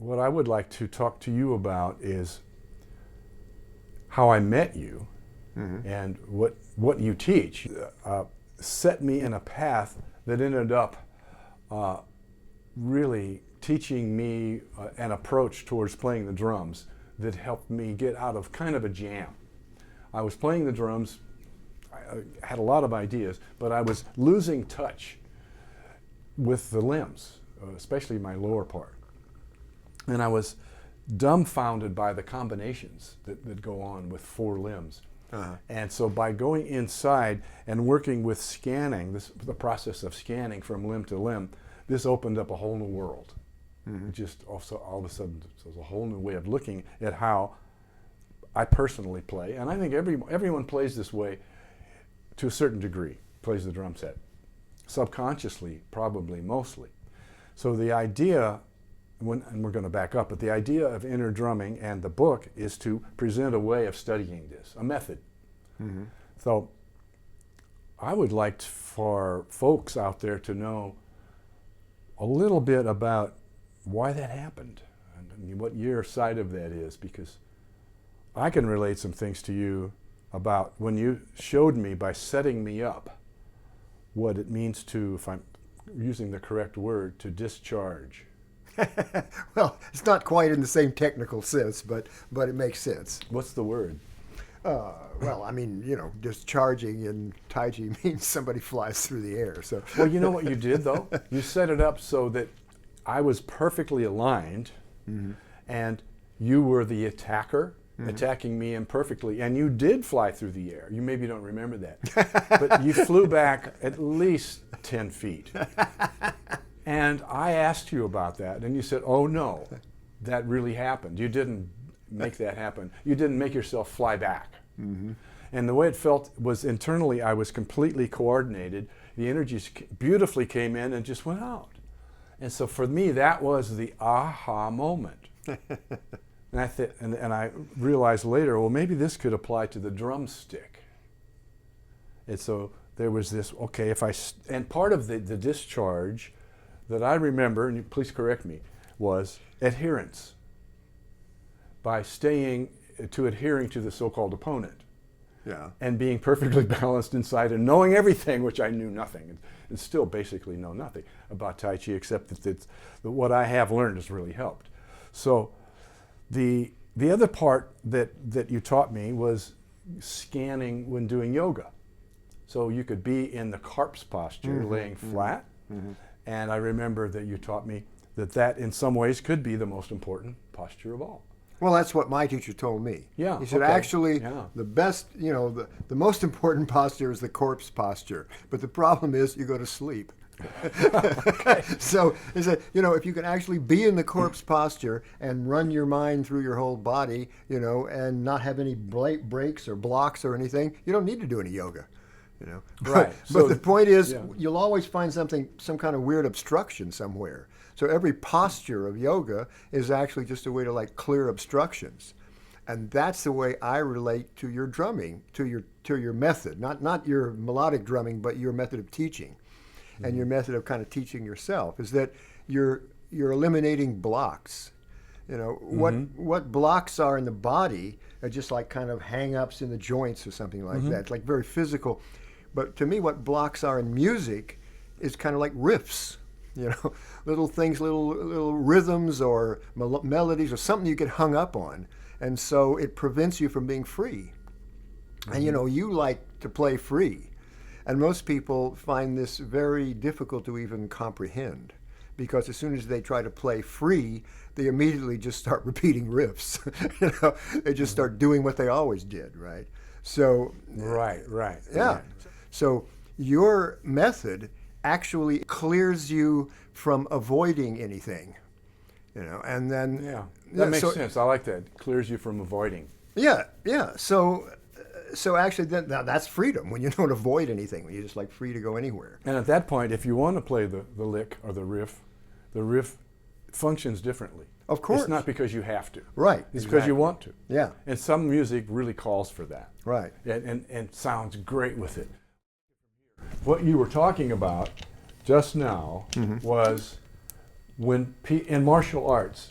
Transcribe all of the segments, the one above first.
what I would like to talk to you about is how I met you and what you teach set me in a path that ended up really teaching me an approach towards playing the drums that helped me get out of kind of a jam. I was playing the drums, I had a lot of ideas, but I was losing touch with the limbs, especially my lower part. And I was dumbfounded by the combinations that go on with four limbs. And so by going inside and working with scanning, the process of scanning from limb to limb, this opened up a whole new world. Just also all of a sudden, so it was a whole new way of looking at how I personally play. And I think everyone plays this way to a certain degree, plays the drum set. Subconsciously, probably, mostly. So the idea, and we're going to back up, but the idea of inner drumming and the book is to present a way of studying this, a method. So I would like for folks out there to know a little bit about why that happened and what your side of that is, because I can relate some things to you about when you showed me by setting me up what it means to, if I'm using the correct word, to discharge. Well, it's not quite in the same technical sense, but it makes sense. What's the word? Well, I mean, discharging in Taiji means somebody flies through the air. So. Well, you know what you did, though? You set it up so that I was perfectly aligned, and you were the attacker, attacking me imperfectly, and you did fly through the air. You maybe don't remember that, but you flew back at least 10 feet. And I asked you about that, and you said, oh no, that really happened. You didn't make that happen. You didn't make yourself fly back. And the way it felt was internally I was completely coordinated. The energies beautifully came in and just went out. And so for me, that was the aha moment. And I realized later, well, maybe this could apply to the drumstick. And so there was this, okay, and part of the discharge that I remember, and please correct me, was adherence. By adhering to the so-called opponent. And being perfectly balanced inside and knowing everything, which I knew nothing, and still basically know nothing about Tai Chi, except that what I have learned has really helped. So the other part that you taught me was scanning when doing yoga. So you could be in the corpse posture, laying flat, and I remember that you taught me that in some ways could be the most important posture of all. Well, that's what my teacher told me. Yeah. He said, actually, the best, the most important posture is the corpse posture. But the problem is you go to sleep. So he said, if you can actually be in the corpse posture and run your mind through your whole body, and not have any breaks or blocks or anything, you don't need to do any yoga. Right. But the point is, you'll always find some kind of weird obstruction somewhere. So every posture of yoga is actually just a way to clear obstructions. And that's the way I relate to your drumming, to your method, not your melodic drumming, but your method of teaching. And your method of kind of teaching yourself is that you're eliminating blocks. What blocks are in the body are just like kind of hang-ups in the joints or something like that. It's like very physical. But to me, what blocks are in music is kind of like riffs. Little things, little rhythms or melodies or something you get hung up on. And so it prevents you from being free. And you like to play free. And most people find this very difficult to even comprehend, because as soon as they try to play free, they immediately just start repeating riffs. They just start doing what they always did, right? So Right. Yeah. So your method actually clears you from avoiding anything, and then that makes sense. I like that. Clears you from avoiding. Yeah. So actually, then that's freedom, when you don't avoid anything, when you're just free to go anywhere. And at that point, if you want to play the lick or the riff functions differently. Of course. It's not because you have to. Right. It's because you want to. Yeah. And some music really calls for that. Right. And sounds great with it. What you were talking about just now was when in martial arts,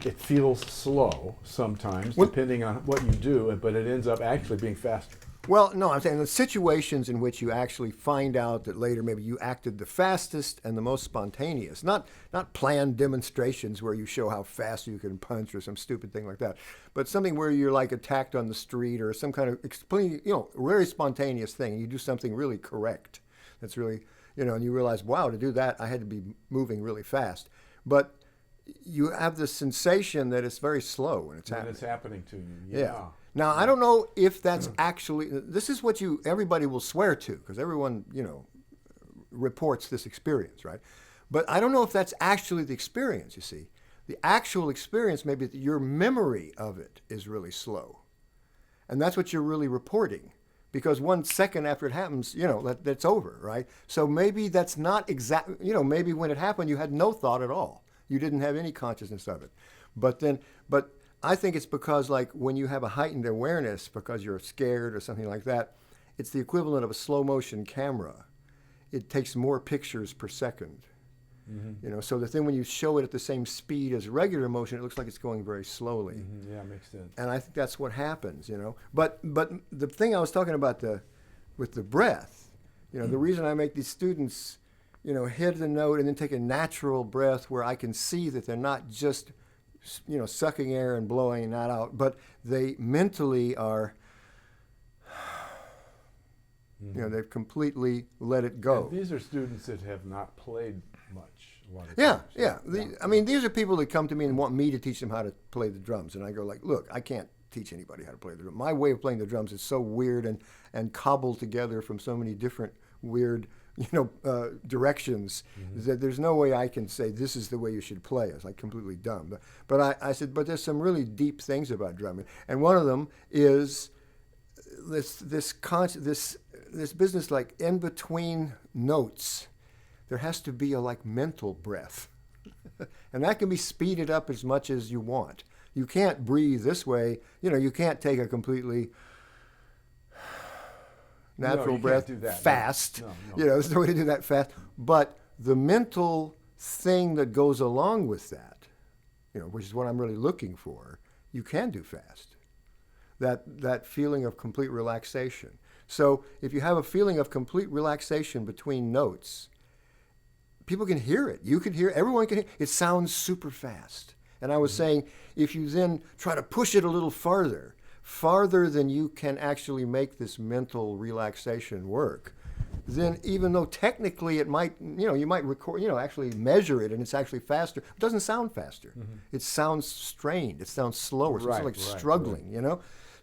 it feels slow sometimes, depending on what you do, but it ends up actually being faster. Well, no, I'm saying the situations in which you actually find out that later maybe you acted the fastest and the most spontaneous, not planned demonstrations where you show how fast you can punch or some stupid thing like that, but something where you're like attacked on the street or some kind of very spontaneous thing. And you do something really correct. That's really, and you realize, wow, to do that, I had to be moving really fast. But you have this sensation that it's very slow when it's happening. When it's happening to you. Yeah. Now, I don't know if that's actually, this is what everybody will swear to, because everyone, reports this experience, right? But I don't know if that's actually the experience, you see. The actual experience may be that your memory of it is really slow. And that's what you're really reporting. Because 1 second after it happens, that's over, right? So maybe that's not exactly, maybe when it happened, you had no thought at all. You didn't have any consciousness of it. But I think it's because, like, when you have a heightened awareness because you're scared or something like that, it's the equivalent of a slow motion camera. It takes more pictures per second. Mm-hmm. So the thing, when you show it at the same speed as regular motion, it looks like it's going very slowly. Mm-hmm. Yeah, makes sense. And I think that's what happens, But the thing I was talking about with the breath, the reason I make these students, hit the note and then take a natural breath where I can see that they're not just sucking air and blowing that out, but they mentally are, they've completely let it go. And these are students that have not played much. A lot of Yeah. I mean, these are people that come to me and want me to teach them how to play the drums, and I go like, look, I can't teach anybody how to play the drums. My way of playing the drums is so weird and cobbled together from so many different weird directions, that there's no way I can say this is the way you should play. It's like completely dumb. But I said, but there's some really deep things about drumming, and one of them is this business, like in between notes, there has to be a mental breath, and that can be speeded up as much as you want. You can't breathe this way. You can't take a completely natural breath fast. No. There's no way to do that fast. But the mental thing that goes along with that, which is what I'm really looking for, you can do fast. That feeling of complete relaxation. So if you have a feeling of complete relaxation between notes, people can hear it. You can hear, everyone can hear it. It sounds super fast. And I was saying, if you then try to push it a little farther than you can actually make this mental relaxation work, then even though technically it might, you might record, actually measure it and it's actually faster, it doesn't sound faster. Mm-hmm. It sounds strained. It sounds slower. So it's struggling,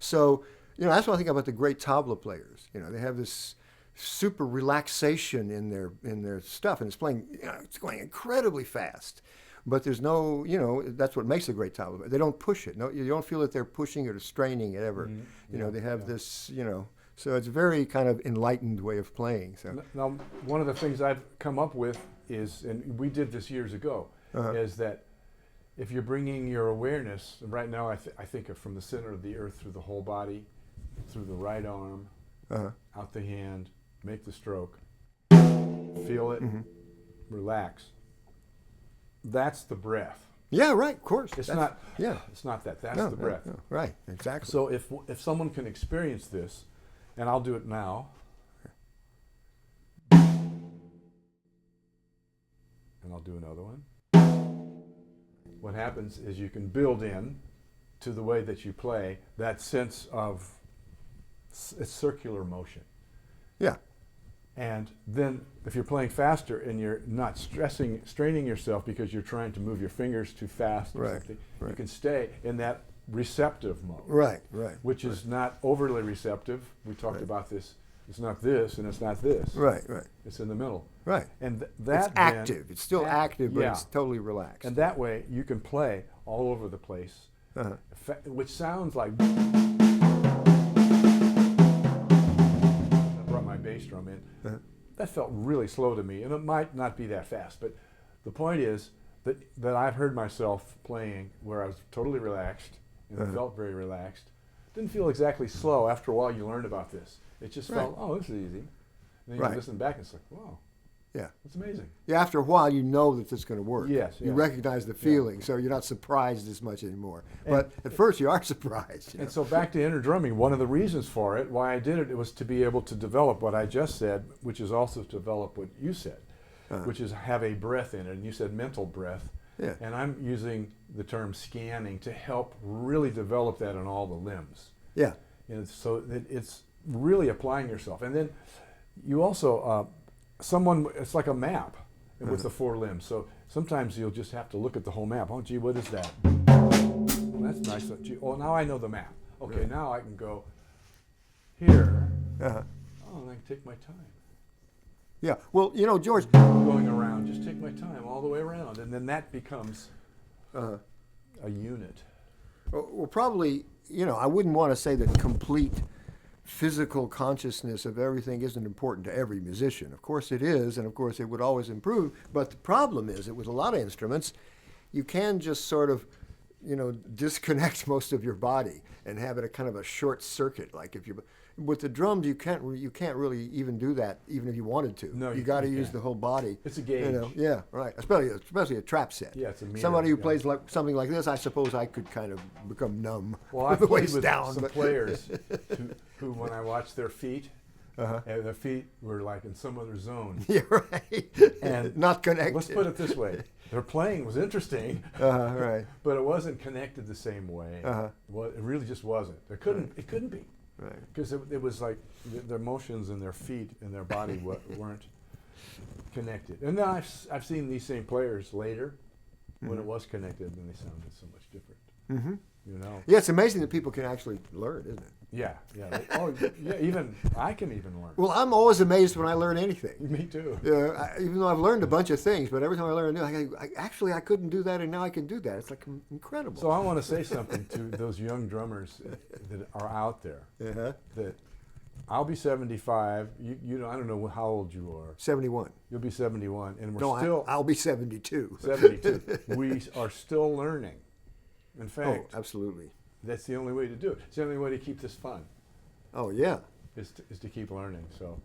So, that's what I think about the great tabla players. They have this super relaxation in their stuff, and it's playing, it's going incredibly fast. But there's no, that's what makes a great tabla. They don't push it. No, you don't feel that they're pushing it or straining it ever. Mm-hmm. They have this, so it's a very kind of enlightened way of playing. So now, one of the things I've come up with is, and we did this years ago, is that if you're bringing your awareness, right now I think of from the center of the earth through the whole body, through the right arm, out the hand, make the stroke, feel it, relax. That's the breath. Yeah, right. Of course. It's not. Yeah. It's not that. That's the breath. No, right. Exactly. So if someone can experience this, and I'll do it now, and I'll do another one. What happens is you can build in to the way that you play that sense of circular motion. Yeah. And then if you're playing faster and you're not straining yourself because you're trying to move your fingers too fast or something, you can stay in that receptive mode. Right. Which is not overly receptive. We talked about this. It's not this and it's not this. Right. It's in the middle. Right. And that it's active. It's still active, but it's totally relaxed. And that way you can play all over the place, which sounds like... bass drum in. That felt really slow to me, and it might not be that fast, but the point is that I've heard myself playing where I was totally relaxed and felt very relaxed. Didn't feel exactly slow. After a while you learn about this. It just felt, oh, this is easy. And then you listen back and it's like, wow. Yeah. It's amazing. Yeah, after a while, you know that it's going to work. Yes, You yeah. recognize the feeling, so you're not surprised as much anymore. But at first, you are surprised. And so back to inner drumming, one of the reasons for it, why I did it, it was to be able to develop what I just said, which is also to develop what you said, which is have a breath in it. And you said mental breath. Yeah. And I'm using the term scanning to help really develop that in all the limbs. Yeah. And so that it's really applying yourself. And then you also, it's like a map with the 4 limbs. So sometimes you'll just have to look at the whole map. Oh, gee, what is that? Well, that's nice. Gee, oh, now I know the map. Okay, now I can go here. Uh-huh. Oh, and I can take my time. Yeah. Well, you know, George. Going around, just take my time all the way around. And then that becomes a unit. Well, probably, you know, I wouldn't want to say that complete physical consciousness of everything isn't important to every musician. Of course it is, and of course it would always improve. But the problem is that with a lot of instruments, you can just sort of, you know, disconnect most of your body and have it a kind of a short circuit. Like if you, with the drums, you can't really even do that, even if you wanted to. No, you got to use can't. the whole body. It's a gauge. You know, yeah, right. Especially a trap set. Yeah, it's a mirror, Somebody who yeah. plays like something like this, I suppose I could kind of become numb. Well, I've the played waist with down, some but- players who, when I watched their feet, and their feet were like in some other zone. Yeah, right. And not connected. Let's put it this way: their playing was interesting, Right. but it wasn't connected the same way. Well, it really just wasn't. It couldn't be, Right. because it was like their motions and their feet and their body weren't connected. And then I've seen these same players later when it was connected, and they sounded so much different. Mm-hmm. You know. Yeah, it's amazing that people can actually learn, isn't it? Yeah, yeah. Oh, yeah. Even I can even learn. Well, I'm always amazed when I learn anything. Me too. Yeah, even though I've learned a bunch of things, but every time I learn a new, I couldn't do that, and now I can do that. It's like incredible. So I want to say something to those young drummers that are out there. Uh-huh. That I'll be 75. You know, I don't know how old you are. 71. You'll be 71, and we're No, still I'll be 72. 72. We are still learning. In fact, Oh, absolutely. that's the only way to do it. It's the only way to keep this fun Oh, yeah. is to keep learning. So